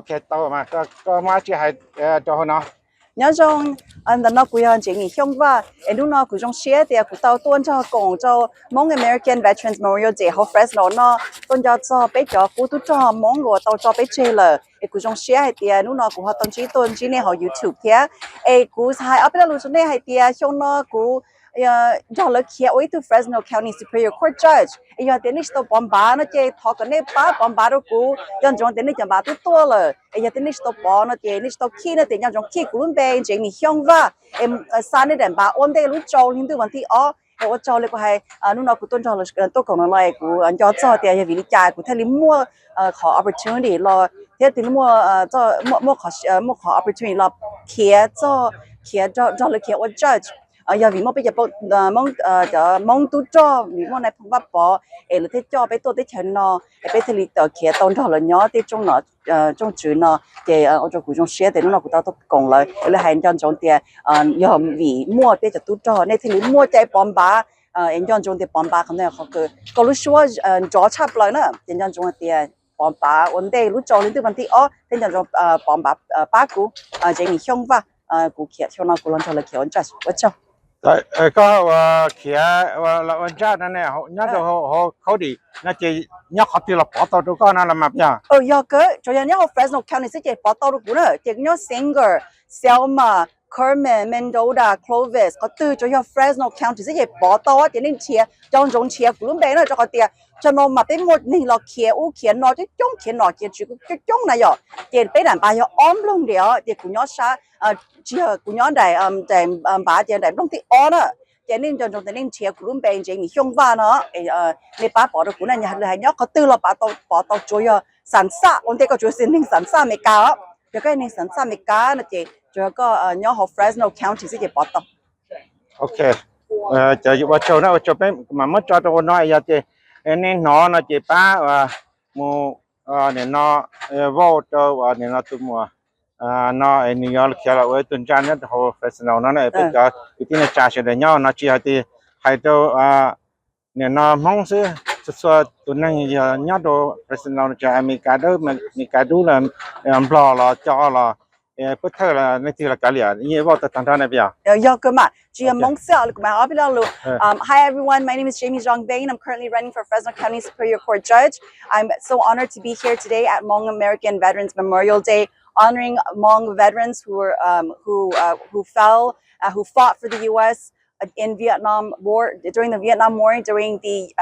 เคต่อมาก็มาที่ให้จอเนาะ nhớ trong anh đã nói quý hơn chỉ nghĩ không và em lúc nào cũng trong share thì cũng tao tuân cho cùng cho mong American Veterans Memorial Day học Fresno nó tuân cho bé cho cũng tu cho mong của tao cho bé chơi là em cũng trong share thì lúc nào cũng họ tuân chỉ này họ YouTube kia em cũng hay up lên luôn này hay thì trong nó cũng cho là kia ở từ Fresno County Superior Court Judge em giờ đến lúc bomb ba nó chơi thọ cái này ba bomb ba đó cũng dân trong đến lúc chẳng ba tu tua là em giờ đến lúc bomb nó chơi lúc khi nó đến trong khi cũng bên chỉ nghĩ không và em sáng nay đến ba ổn định lúc trâu nhưng từ vấn đề我做呢個係lúc nào cũng tôn trọng là tôi講lại cũng cho thì vì lý giải cũng thấy mua khó opportunity lo thế thì mua cho mua khó opportunity lo kia cho là kia judge giờ vì mua bây giờ mong tu cho vì mua này không bắt bỏ là thế cho bé tôi thế chân nó bé thì tờ kia tôn trọng là nhớ thế trong nó trong chữ nó thì ở trong cuộc trong xe thì lúc nào cũng tao còn lại là hành trong tiền giờ vì mua thế cho tu cho nên thì mua chạy bom ba em trong tiền bom ba không thể họ cứ có lúc xưa gió chập lại nữa em trong tiền bom ba ổn định lúc cho lên từ vấn đề thế trong bom ba ba cú chỉ nghĩ không và cú kia cho nó cú lần cho là kia ổn chắc vậy chứก็เขียเราวันจันทร์นั่นแหละเนี่ยเขาดีน่าจะเนี่ยเขาตีเราปอตัวดูก็นั่นละมาพี่อ่ะgiờ cái cho nên nhau Fresno County sẽ chỉ bỏ tàu được nữa chỉ nhau Singer Selma Carmen Mendota Clovis có từ cho nhau Fresno County sẽ chỉ bỏ tàu cho nên chia trong chia cũng bé nữa cho họ tiền cho nó mà đến một mình là kia nó chứ kia nó kia chỉ cái chung này rồi tiền bé đàn bà ôm luôn đấy thì cũng nhau sa chỉ cũng nhau đại bà tiền đại đông thì ôm nữa cho nên trong nên chia cũng bé chỉ không va nó nên bà bỏ được cũng là nhà nhau có từ là bỏ tàu chui sản xuất ổn định có chui sinh sản xuất mấy cá cho cái nên sản xuất mấy cá nó chỉ cho có nhau học Fresno County sẽ chỉ bỏ tàu ok chờ vụ cho nó cho bé mà mất cho tôi nói giờ thì nên nó chỉ ba mua nên nó vô cho nên nó tụi mua nó nên nó kia là với tuần trăng nhất hồ Fresno nó này bây giờ cái tin là trả sẽ để nhau nó chỉ hay cho nên nó mong sự số tuần này nhớ đồ Fresno cho America đó mà America đó là lo cho là bất thơ là nên thì là cái gì như vậy tại thằng này bây giờ giờ cơ mà chỉ mong sợ là mà ở bên đó hi everyone my name is Jamie Jong Bain I'm currently running for Fresno County Superior Court Judge I'm so honored to be here today at Hmong American Veterans Memorial Day honoring Hmong veterans who fell who fought for the U.S. in Vietnam War during the Vietnam War during the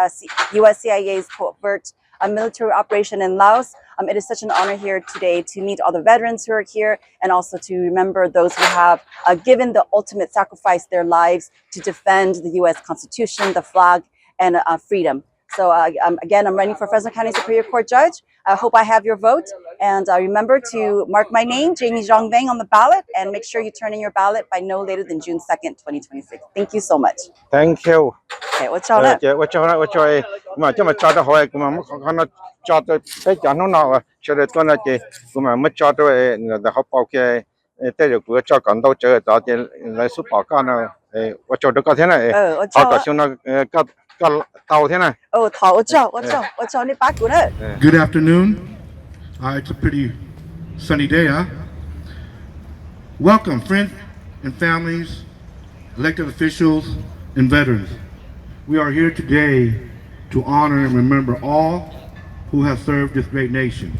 U.S. CIA's covert military operation in Laos. It is such an honor here today to meet all the veterans who are here and also to remember those who have given the ultimate sacrifice their lives to defend the U.S. Constitution, the flag, and freedom. So again, I'm running for Fresno County Superior Court Judge. I hope I have your vote. And remember to mark my name, Jamie Jong Bain, on the ballot. And make sure you turn in your ballot by no later than June 2nd, 2026. Thank you so much. Thank you. Okay, what's all that? What's mà chứ mà cho tôi hỏi mà nó cho tôi cái cho nó nào cho tôi nó chỉ mà mất cho tôi là họ bảo cái thế rồi cứ cho còn đâu chơi đó thì lấy số bảo con nào我做到个天嘞，我到时候那个到天嘞。我你把股呢。Good afternoon. It's a pretty sunny day, huh? Welcome, friends and families, elected officials, and veterans. We are here today to honor and remember all who have served this great nation.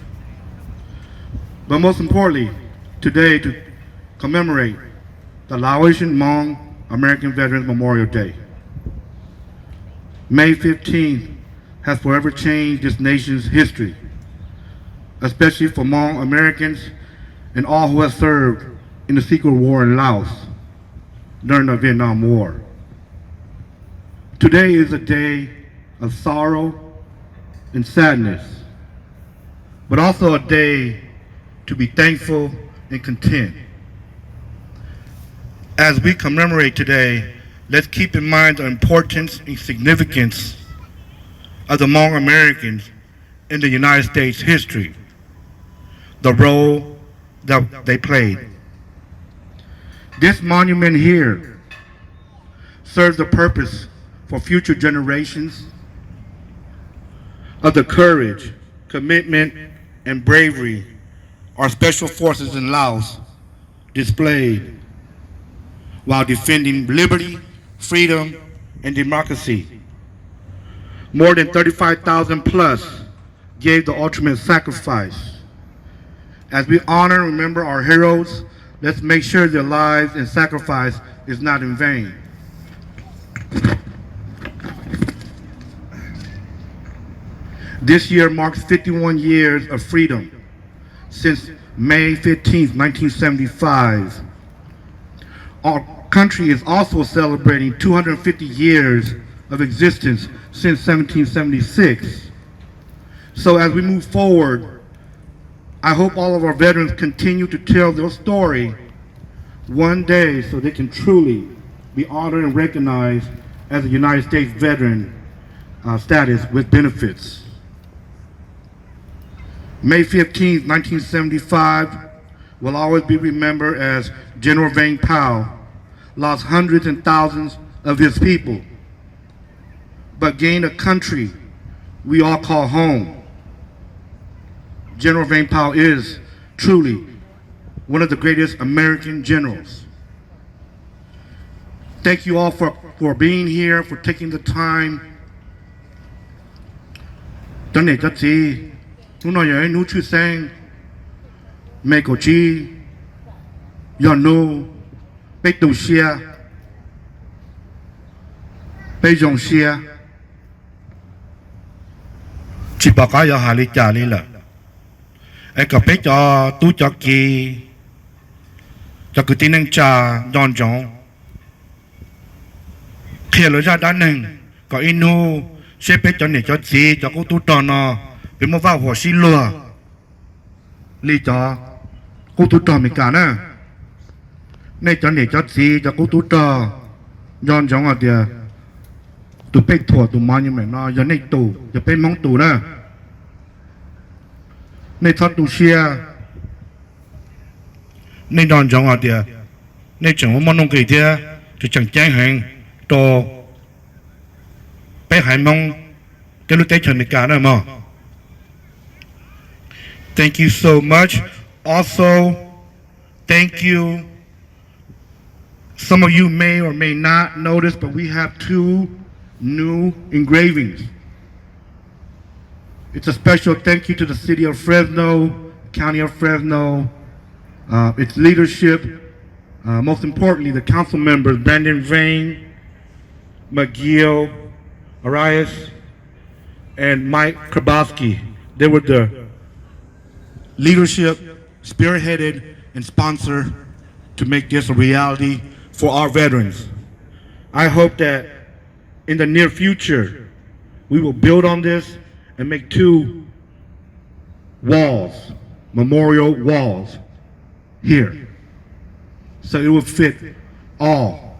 But most importantly, today to commemorate the Laotian Hmong American Veterans Memorial Day. May 15th has forever changed this nation's history, especially for Hmong Americans and all who have served in the secret war in Laos during the Vietnam War. Today is a day of sorrow and sadness, but also a day to be thankful and content. As we commemorate today, let's keep in mind the importance and significance of the Hmong Americans in the United States history, the role that they played. This monument here serves the purpose for future generations of the courage, commitment, and bravery our special forces in Laos displayed while defending liberty, freedom, and democracy. More than 35,000 plus gave the ultimate sacrifice. As we honor and remember our heroes, let's make sure their lives and sacrifice is not in vain. This year marks 51 years of freedom since May 15, 1975. Our country is also celebrating 250 years of existence since 1776. So as we move forward, I hope all of our veterans continue to tell their story one day so they can truly be honored and recognized as a United States veteran status with benefits. May 15, 1975 will always be remembered as General Vang Pao lost hundreds and thousands of his people, but gained a country we all call home. General Vang Pao is truly one of the greatest American generals. Thank you all for being here, for taking the time. Nous n'avons nous tu sang, mais cochi, yano, petusia, pejonsia. Chỉ bảo cái giờ hà lý trả lý là, ai cả bé cho tu cho kì, cho cái tin năng trà giòn giòn, khi lối ra đá nừng, có inu, sẽ bé cho này cho gì, cho cô tu tròn nó. Vì mà vào hồ xí lùa lý cho cô tú trò mình cả nè này cho gì cho cô tú trò giòn giòn ở địa tụ bê thua tụ mà như mày nó giờ này tụ giờ bê mong tụ nè này thoát tụ xia này giòn giòn ở địa này chẳng có món nông kỳ thế thì chẳng trái hàng to bê hải mong cái lúc tế chân mình cả nè mà. Thank you so much. Also, thank you. Some of you may or may not notice, but we have 2 new engravings. It's a special thank you to the city of Fresno, county of Fresno, its leadership, most importantly, the council members, Brandon Vane, McGill, Arias, and Mike Krabowski. They were the leadership, spearheaded, and sponsored to make this a reality for our veterans. I hope that in the near future, we will build on this and make 2 walls, memorial walls, here. So it will fit all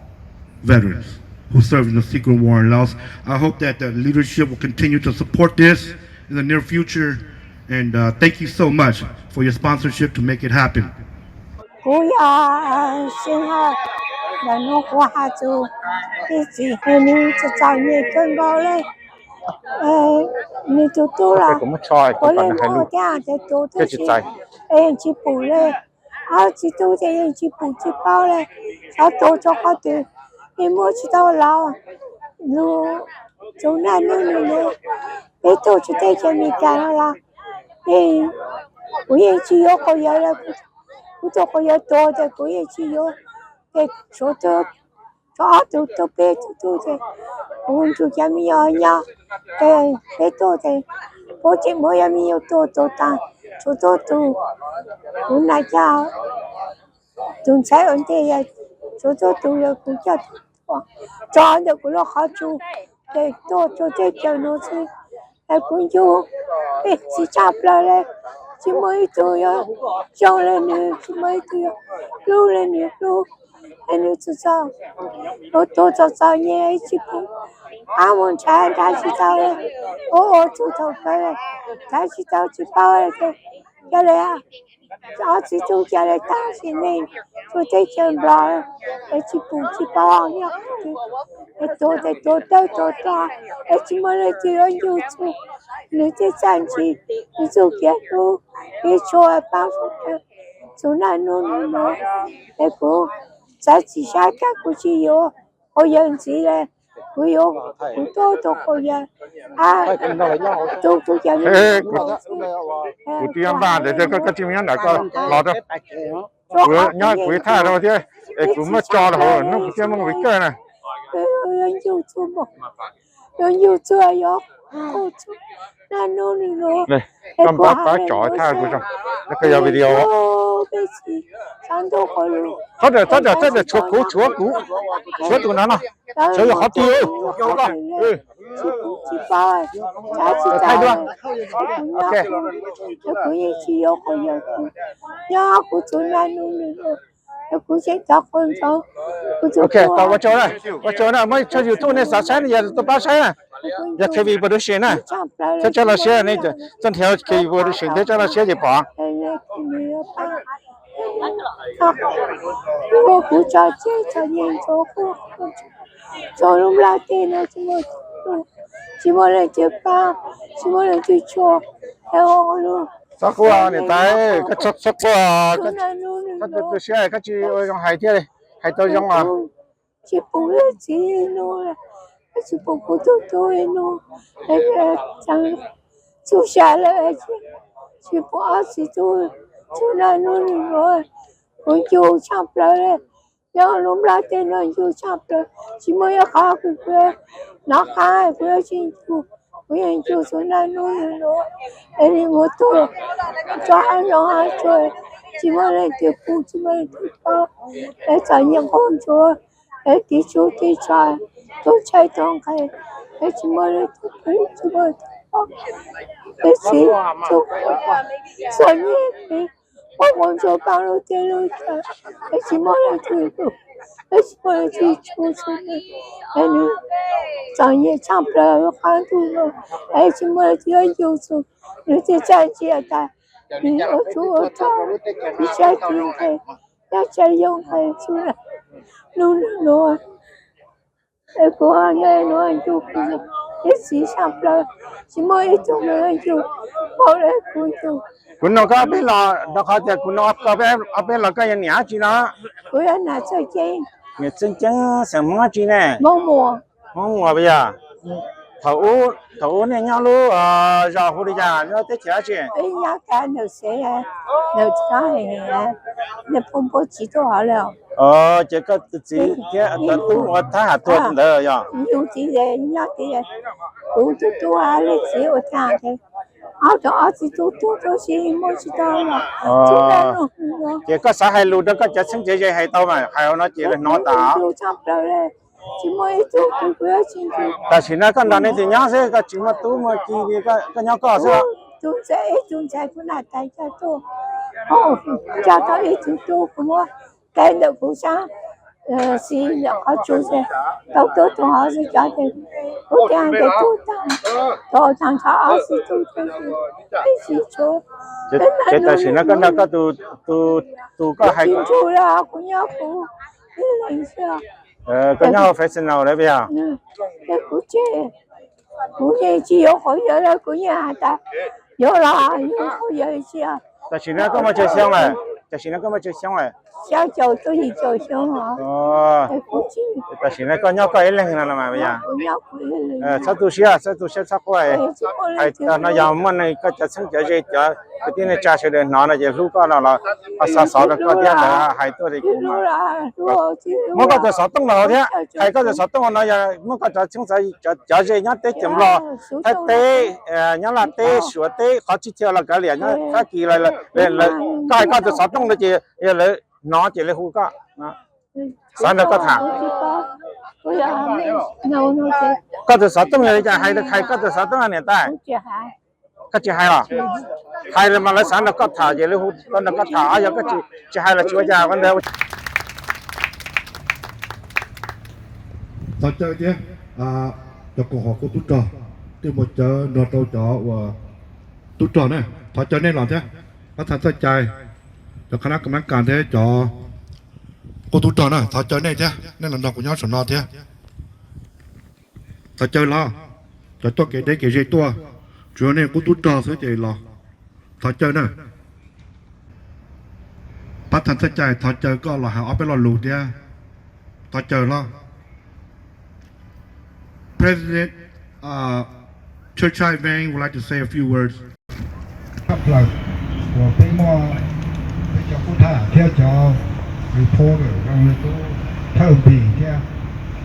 veterans who served in the Secret War in Laos. I hope that the leadership will continue to support this in the near future. And thank you so much for your sponsorship to make it happen. Cũng mất soi cũng còn hay luôn cái chữ trái chị bù lên chị tu thì chị bù chị bao lên sao tu cho họ từ em mua chị tao lao lu chỗ này lu bé tu chị tay cho mình cả là em bây giờ chị yêu có giờ là cũng cho có giờ to thì bây giờ chị yêu cái chỗ đó cho tu bé tu thì cũng tu cho mình ở nhà cái bé tu thì bố chị mới em yêu tu ta chỗ đó tu cũng này cha chúng sai ổn thì chỗ đó tu là cũng cho được cũng là khó chịu để tôi cho thế cho nó chứ là cũng vô để chỉ chắp lại chỉ mới tôi cho lên nữa chỉ mới tôi lưu lên nữa lưu anh ấy cho sao tôi cho sao nhé chỉ cũng muốn trái đã chỉ tao ô chú thầu cái này đã chỉ tao chỉ bao cái cái này ở chỉ tu cái này ta xin nên tôi thấy chân bờ cái chỉ phụ chỉ bao nhiêu cái tôi ta cái chỉ mà lấy chỉ ở YouTube lấy chỉ trang trí lấy chủ cái nó cái cho bao số chỗ nào nó cái cô giá trị giá cả của chị yo có nhận gì đấy cô yo cô tôi có nhận tôi nhận cụ tiêm ba để cái chim nhắn đã có lọt đó cụ nhá cụ thay rồi thế cụ mất cho rồi nó cụ tiêm một cái này YouTube yo cô nó này con bác chọi thay cụ cho cái giờ video thôi để chúa tụi nó chúa là khó tiêu chỉ bao thay luôn ok của chúng nó của sẽ tập con cháu ok tao vào chỗ này mới cho YouTube này sáng giờ tôi báo sáng à giờ khi vì bữa sáng này cho là xe này chân theo khi bữa sáng thế cho là xe gì bỏ cô cũng cho chơi cho nhìn cho lúc là tiền nó chỉ một lần chơi ba chỉ một lần chơi chua theo luôn sắc quá này tay cái sắc quá cái tôi xe cái chị trong hai thế này hai tôi trong à chỉ phụ là chỉ nó chỉ phụ của tôi nó cái chẳng chú xa là chỉ phụ chỉ tôi chú là nó rồi tôi chú chăm rồi nhưng lúc là tên nó chú chăm rồi chỉ mới có cái nó khai cái chính chú cái chú chú là nó rồi em một tuổi cho anh nó chơi chỉ mới là tiếp phụ chỉ mới tiếp bao để cho những con chúa để tí chú tí trai tôi chạy trong cái để chỉ mới là tiếp phụ chỉ mới để chỉ chú cho những我做帮了电路的，而且没人推动，而且没人去出出的，而你专业唱不了看图了，而且没人去有出，你这站起来的，你我做我唱，你再听开，要再用开出来，弄，哎，过完来弄就不是，一起唱不了，只没一种人就，后来不就。คุณน้องก็เป็นหล่อเราเขาจะคุณน้องก็เป็นหล่อก็ยังเหนียวจีนะ 我要拿这件 เนี่ยจริงๆ什么จีเนี่ย 摸摸， มองหัวไปอ่ะthấuเนี่ยnhau luรอหูดิจ้าเราเตะเฉียจี 哎呀，干那谁呀？那啥呀？那婆婆几多好了？ 这个自己这都我他还多的呀有的人，有的人，多啊，那些我看的。儿子都是没知道了，就那种这个啥还路的个这生这还到嘛，还有那这个脑大。就差不多嘞，就没做就不要进去。但是那个那那的样子个怎么都没记的个鸟搞是吧？种在不拿带家多，家到一直多什么，带的不上。是两个就是都同儿子家的，我这样的都当他儿子都一起做。这但是那个都个还做了，姑娘不，你认识啊？个鸟发生了那边啊？那估计只有好有了，姑娘的，有了有好有一些。但是那个么就香嘞，但是那个么就香嘞。小脚都是脚香啊。但是那个鸟个一冷了嘛，不呀？这都是差不多哎，那要么那个这成这个点的加起来，拿那些路高了，少的个点的还多的。我个就少动了的，还个就少动那呀，我个就清楚这人家得怎么了？他得人家得学得好几条了个脸，他起来了，个就少动了就也来。nó chỉ là hú cả, sao được có thả, có từ sáu tông này hay được hay có từ sáu tông này tại, cái chị hay à, hay là mà lấy sáng được có thả chỉ là hú, con được có thả, giờ cái chị hay là chúa già con đâu. Sao chơi chứ, cho câu hỏi của tụi trò, thì một giờ nửa đầu trò và tụi trò này, thọ chơi nên làm thế, ประธานเข้าใจแต่คณะกรรมการเทจอกูตุจอนะถ้าเจอแน่เท้แน่นอนกูย้อนสนอเท้ถ้าเจอละจะตัวเกได้เกยตัวชัวเนี่ยกูตุจอซื้อเจละถ้าเจอนะประธานเข้าใจถ้าเจอก็เราหาเอาไปรอลูเท้ถ้าเจอละ President Txiaj would like to say a few words. ครับเราหัวไปมอไปเจ้าผู้ท่าเที่ยวจอรีโพสต์เราเลยตู้เท่าปีเที่ยว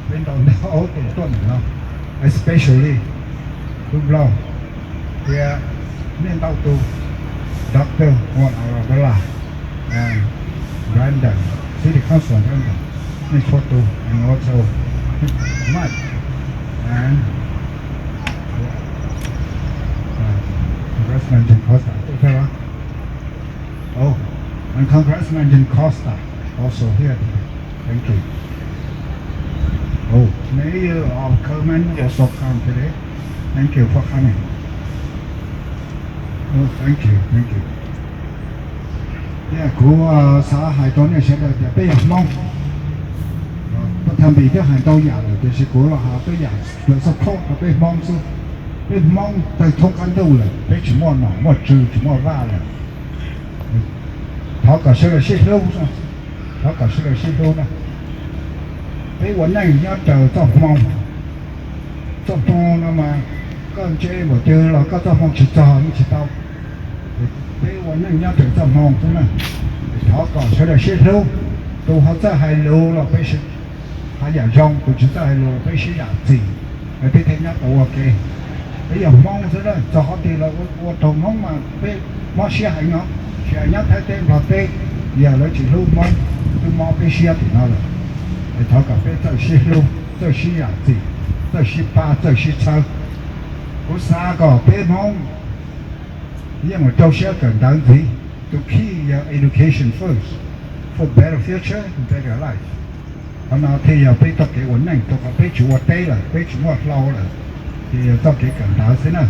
เป็นตอนนี้เขาตัวต้นเนาะ especially รูปเราเที่ยวเนี่ยเราตัวด็อกเตอร์วันเอาเวลาBrandon City Council Brandon ในโฟโต้ and also Mike and Congressman Jim Costa. Oh, and Congressman Jim Costa also here. Thank you. Oh, Mayor of Kerman also come today. Thank you for coming. Oh, thank you. Yeah, của xã Hải Tốn này sẽ được bây giờ mong. Tham bị cái Hải Tốn nhà rồi thì sẽ của là họ bây giờ được support và bây mong chứ. Bây mong tại thông căn đâu là bây chỉ mua nọ mua trừ chỉ mua va là họ cả sự là xí lâu sao họ cả sự là xí lâu nè bâyวันnày nhớ chờ cho mong nó mà con chơi một chơi là có cho mong chỉ cho nó chỉ tao bâyวันnày nhớ chờ cho mong thế này họ cả sự là xí lâu tôi họ ra hai lâu là bây giờ họ giả rong tôi chỉ ra hai lâu bây giờ giả gì bây thấy nhớ tôi ok bây giờ mong thế đó cho họ thì là tôi mong mà bây mong xe hành nó xe nhát thay tên vào tên giờ nó chỉ lưu mong tôi mong cái xe thì nó là để thọ cả bây giờ xe lưu giờ xe giả gì giờ xe ba giờ xe sáu có xa có bây mong nhưng mà tôi sẽ cần đáng gì to key your education first for better future and better life nó thì giờ bây giờ cái vấn này tôi có bây chủ tây là bây chủ lâu là thì tôi cái cần đáo thế nào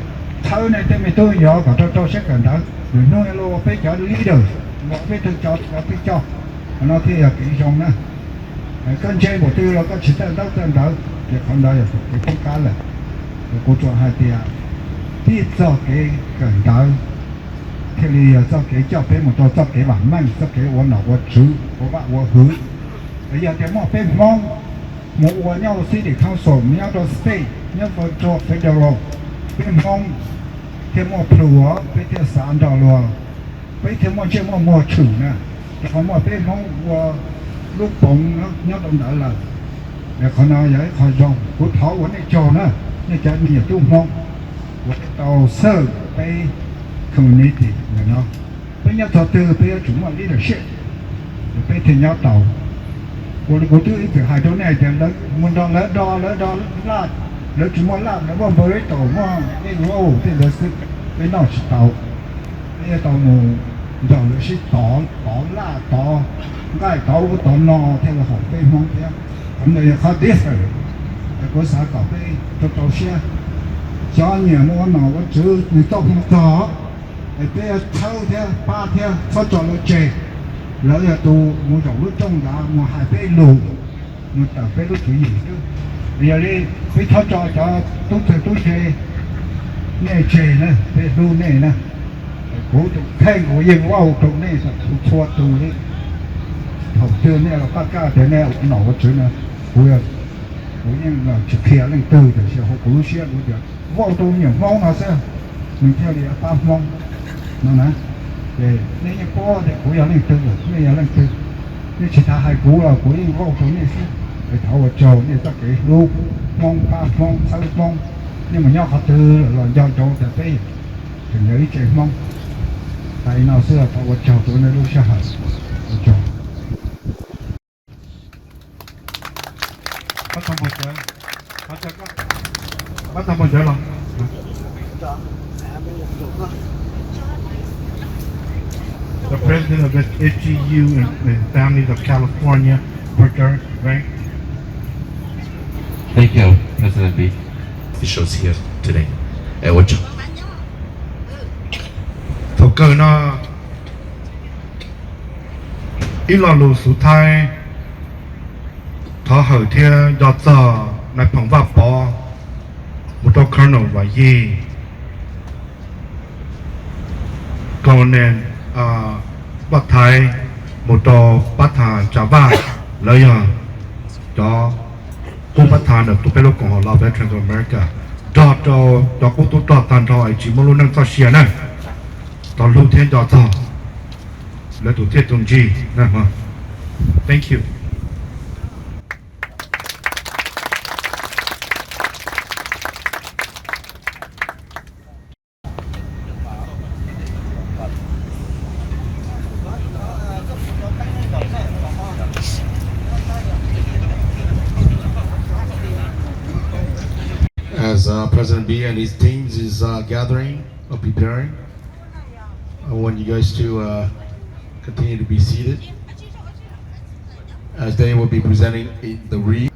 sau này tôi nhỏ cả tôi sẽ cần đáo rồi nuôi lo bây giờ leader một bây tôi cho bây cho nó thì là cái trong đó con chơi một tiêu là có chỉ tên đâu tên đó thì không đó là cái không cá là cô cho hai tia thì cho cái cần đáo thì là cho cái cho cái một cho cái bản năng cho cái quan nào quan chữ của bạn quan hướng bây giờ thì một bên mong một quan nhau city council nhau đó state nhau cho federal bên mong thêm một plua bên thêm sản đào lúa bên thêm một chiếc một chủ nè có một bên mong lúc bông nó nhau đồng đã là để họ nói vậy họ dùng của thảo của này cho nữa nên cho nhiều tu mong của tàu sơ bên community này nó bên nhau thọ từ bên chúng mà leadership bên thì nhau tàu của tôi ít hai chỗ này thì nó muốn đo lát nếu chúng ta làm nó bằng với tàu mà cái rô thì nó sẽ cái nó sẽ tàu cái tàu mù rồi nó sẽ tỏ cái tàu của tàu nọ theo là học cái mong thế hôm nay khó tiếc rồi có xã có cái tàu xe cho nhiều món nào có chữ từ tàu không có bây giờ thâu theo ba theo có cho nó chè lỡ là tù một dòng nước trong đó một hai cái lù một tờ cái lúc gì chứ bây giờ đi cái thao cho tôi chơi nghe chè nè cái lù này nè cố khen của dân wow tụ này là thua tù đi học chưa này là tất cả thế này nó có chữ nè của dân là chữ kia lên từ để sẽ học của xe của giờ wow tụ nhiều mong nào sao mình theo đi ta mong nó nè để nếu như có thì cũng có lên từ rồi nếu lên từ nếu chỉ ta hai cú là của những vô số này để thảo vào trầu như tất cả lu mong ba mong sáu mong nhưng mà nhau họ từ là do trầu để bây thì nhớ ý chạy mong tại nào xưa thảo vào trầu tụi này lu sẽ hở vào trầu bắt đầu một giờ bắt đầu một giờ rồi the president of the HGU and families of California, Porter, right? Thank you, President B. Officials here today. What Thổ cơ nó ít là lũ số thái thọ hậu thiên do giờ này phẳng vấp bỏ một đôi colonel và gì còn nên bắt thái một đôi bắt thằng trả vải lấy cho cũng bắt thằng được tụi bé lúc còn họ là veterans of America cho cũng tụi trò tàn trò ấy chỉ muốn luôn năng cho xìa này cho lưu thiên cho giờ lấy tụi thiết tụi gì nè mà thank you. As President B and his teams is gathering or preparing, I want you guys to continue to be seated as they will be presenting the wreath.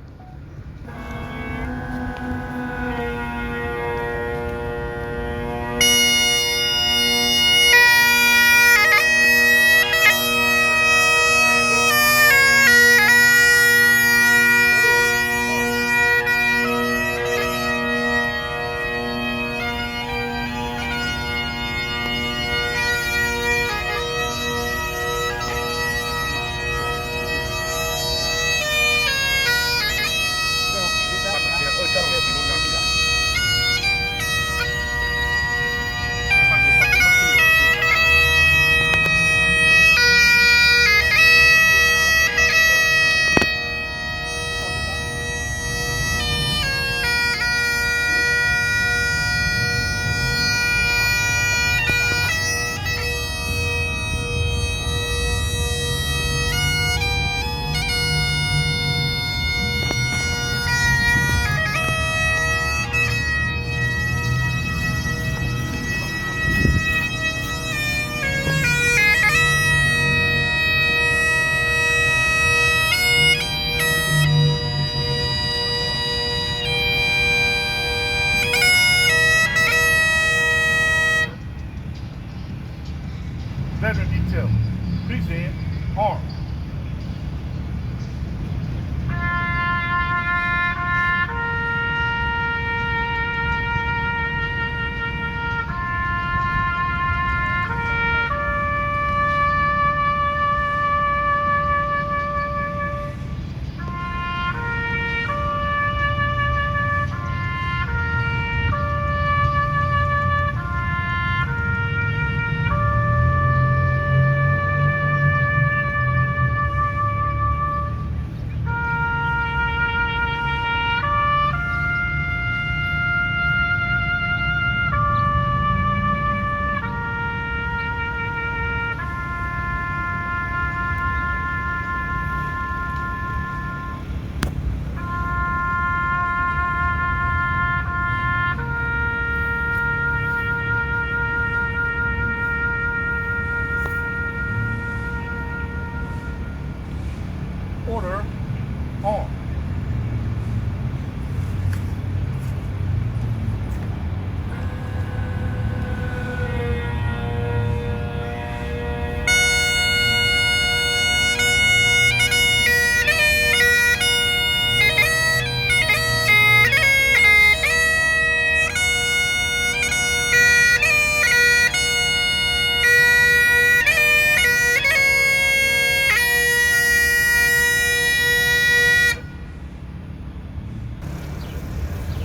Veteran detail, present arm. Order on.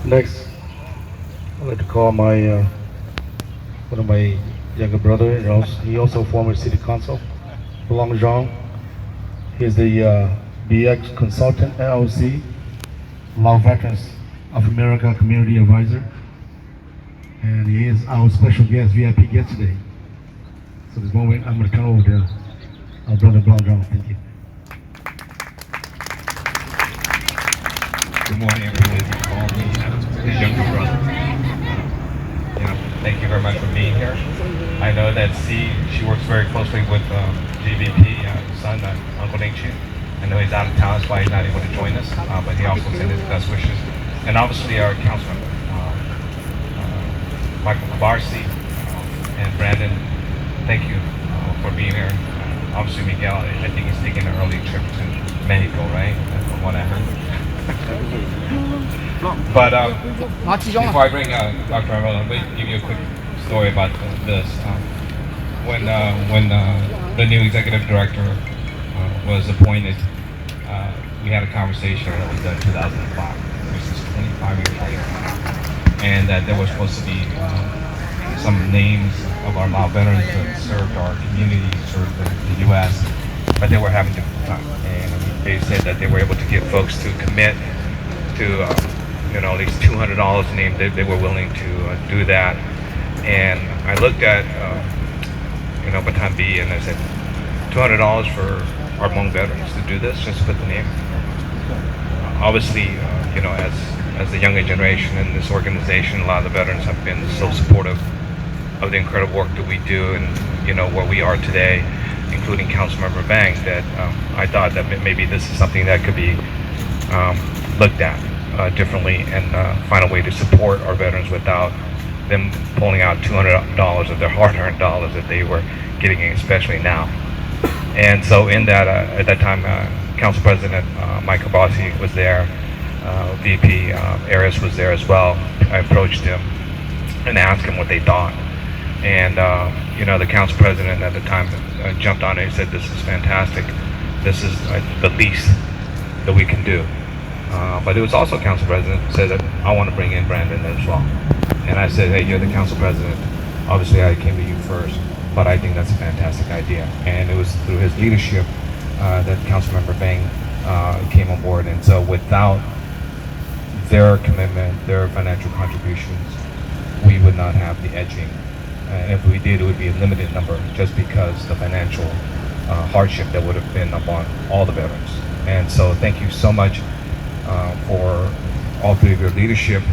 Next, I'd like to call my one of my younger brother. He also former city council, Long Zhang. He's the BX consultant LLC, Law Veterans of America Community Advisor, and he is our special guest, VIP guest today. So this moment, I'm going to turn over to our brother Long Zhang. Thank you. Good morning, everyone. Call me his younger brother. Thank you very much for being here. I know that she works very closely with GVP, son, Uncle Ntsig. I know he's out of town, that's why he's not able to join us, but he also sent his best wishes. And obviously our councilman, Michael Kabarsi and Brandon, thank you for being here. obviously Miguel, I think he's taking an early trip to Mexico, right? That's what I heard. But before I bring Dr. Armel, let me give you a quick story about this. When the new executive director was appointed, we had a conversation that was done in 2005, which is 25 years later, and that there was supposed to be some names of our Lao veterans that served our community, served the U.S., but they were having a difficult time. And they said that they were able to get folks to commit to, at least $200 a name. They were willing to do that. And I looked at, Bataan B, and I said, $200 for our Hmong veterans to do this, just put the name. Obviously, as the younger generation in this organization, a lot of the veterans have been so supportive of the incredible work that we do, and where we are today, including Councilmember Bang, that I thought that maybe this is something that could be looked at differently, and find a way to support our veterans without them pulling out $200 of their hard-earned dollars that they were getting, especially now. And so in that, at that time, Council President Mike Abassi was there, VP Arias was there as well. I approached him and asked him what they thought. And the council president at the time jumped on it and said, "This is fantastic. This is the least that we can do." But it was also council president who said that I want to bring in Brandon as well. And I said, "Hey, you're the council president. Obviously, I came to you first, but I think that's a fantastic idea." And it was through his leadership that Councilmember Bang came on board. And so without their commitment, their financial contributions, we would not have the edging. And if we did, it would be a limited number, just because the financial hardship that would have been upon all the veterans. And so thank you so much for all three of your leadership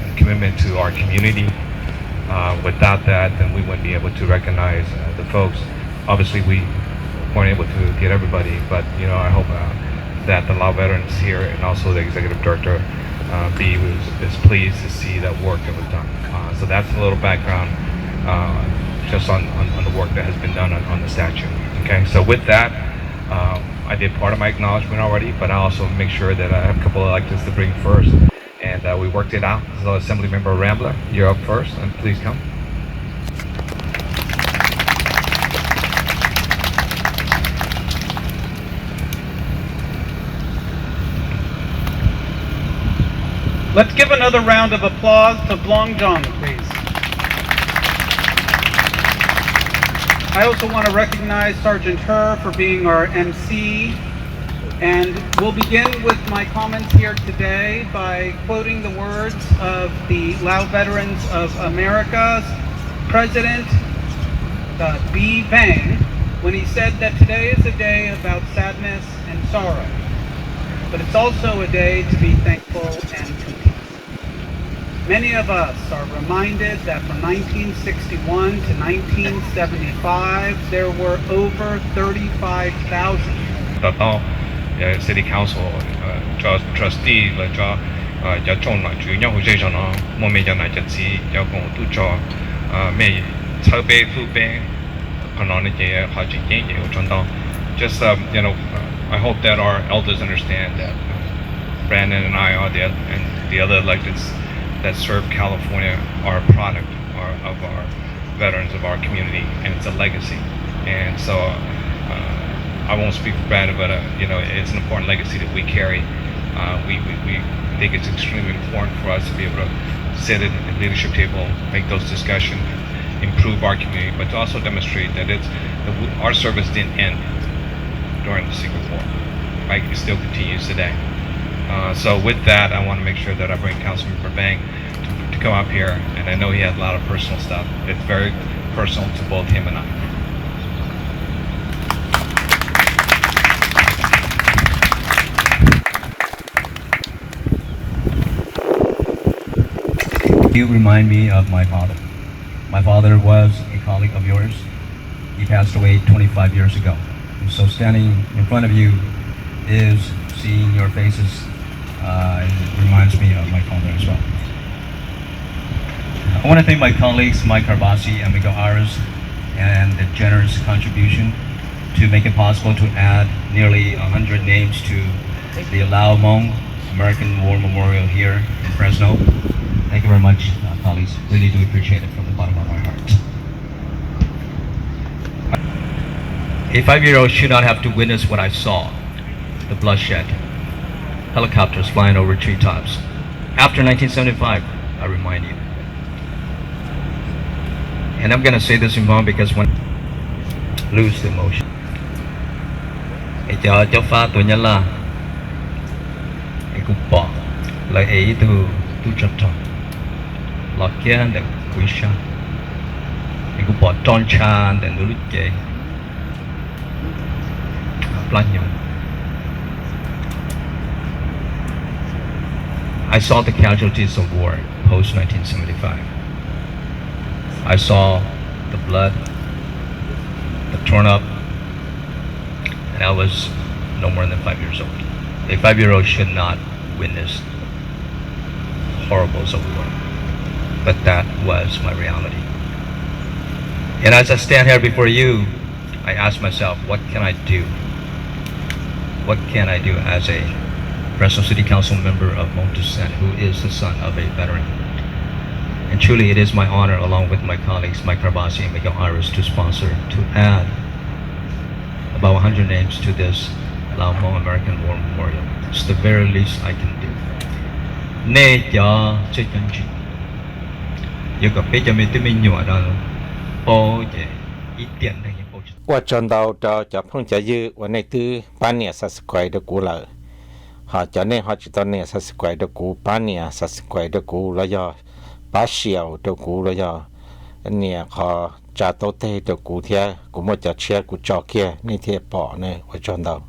and commitment to our community. Without that, then we wouldn't be able to recognize the folks. Obviously, we weren't able to get everybody, but I hope that the Lao veterans here, and also the executive director B, is pleased to see that work that was done. So that's a little background just on the work that has been done on the statue. Okay, so with that, I did part of my acknowledgement already, but I also make sure that I have a couple of electeds to bring first, and we worked it out. So Assemblymember Rambler, you're up first, and please come. Let's give another round of applause to Blongjong, please. I also want to recognize Sergeant Her for being our MC. And we'll begin with my comments here today by quoting the words of the Lao Veterans of America's President B. Bang, when he said that today is a day about sadness and sorrow, but it's also a day to be thankful and to peace. Many of us are reminded that from 1961 to 1975, there were over 35,000. City Council trustee là cho cho trong là chủ nhau hội cho nó mua mấy này cho chị cho cùng tu cho mấy sau bé thu bé còn nó cái họ chỉ cái gì trong đó. Just I hope that our elders understand that Brandon and I are and the other electeds that serve California are a product of our veterans, of our community, and it's a legacy. And so I won't speak for Brandon, but it's an important legacy that we carry. We think it's extremely important for us to be able to sit at the leadership table, make those discussions, improve our community, but to also demonstrate that our service didn't end during the Civil War. Right? It still continues today. So with that, I want to make sure that I bring Councilmember Bang to come up here, and I know he has a lot of personal stuff. It's very personal to both him and I. You remind me of my father. My father was a colleague of yours. He passed away 25 years ago. And so standing in front of you is seeing your faces. It reminds me of my father as well. I want to thank my colleagues, Mike Arbasi and Miguel Aras, and the generous contribution to make it possible to add nearly 100 names to the Lao Hmong American War Memorial here in Fresno. Thank you very much, colleagues. Really do appreciate it from the bottom of my heart. A 5-year-old should not have to witness what I saw, the bloodshed, helicopters flying over treetops. After 1975, I remind you. And I'm gonna say this in Hmong because when I lose the emotion. Cho pha tụi nhân là cũng bỏ lại ấy tu chặt chặt lọt kia để quý sa cũng bỏ tròn cha để nó lút chế plan nhiều. I saw the casualties of war post 1975. I saw the blood, the torn up, and I was no more than 5 years old. A 5-year-old should not witness horribles of war, but that was my reality. And as I stand here before you, I ask myself, what can I do? What can I do as a Fresno City Council member of Hmong descent who is the son of a veteran? And truly it is my honor, along with my colleagues Mike Carbasi and Miguel Iris, to sponsor, to add about 100 names to this Lao Hmong American War Memorial. It's the very least I can do. Qua chân đầu cho phong trả dư và này tư bán nhà sát quay được cũ lợi họ cho nên họ chỉ tao nhà sát quay được cũ bán nhà sát quay được cũ là do bán xìu được cũ là do nhà họ trả tao tê được cũ thế cũng một trả chia của trò kia nên thế bỏ này qua chân đầu